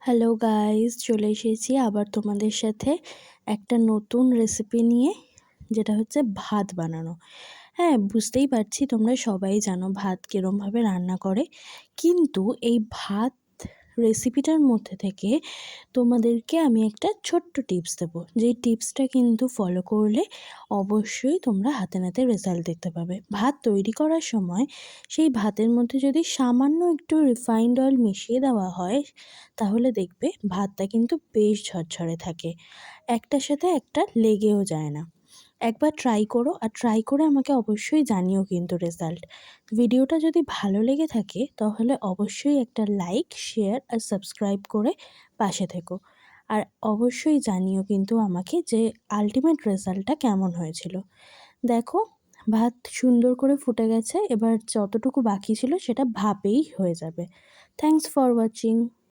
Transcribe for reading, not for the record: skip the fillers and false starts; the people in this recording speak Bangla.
হ্যালো গাইস, চলে এসেছি আবার তোমাদের সাথে একটা নতুন রেসিপি নিয়ে, যেটা হচ্ছে ভাত বানানো। হ্যাঁ, বুঝতেই পারছি তোমরা সবাই জানো ভাত কীরমভাবে রান্না করে, কিন্তু এই ভাত রেসিপিটার মধ্যে থেকে তোমাদেরকে আমি একটা ছোট্ট টিপস দেবো, যেই টিপসটা কিন্তু ফলো করলে অবশ্যই তোমরা হাতে নাতে রেজাল্ট দেখতে পাবে। ভাত তৈরি করার সময় সেই ভাতের মধ্যে যদি সামান্য একটু রিফাইন্ড অয়েল মিশিয়ে দেওয়া হয়, তাহলে দেখবে ভাতটা কিন্তু বেশ ঝরঝরে থাকে, একটার সাথে একটা লেগেও যায় না। একবার ট্রাই করো, আর ট্রাই করে আমাকে অবশ্যই জানিও কিন্তু রেজাল্ট। ভিডিওটা যদি ভালো লেগে থাকে তাহলে অবশ্যই একটা লাইক, শেয়ার আর সাবস্ক্রাইব করে পাশে থেকো। আর অবশ্যই জানিও কিন্তু আমাকে যে আল্টিমেট রেজাল্টটা কেমন হয়েছিল। দেখো, ভাত সুন্দর করে ফুটে গেছে, এবার যতটুকু বাকি ছিল সেটা ভাপেই হয়ে যাবে। Thanks for watching.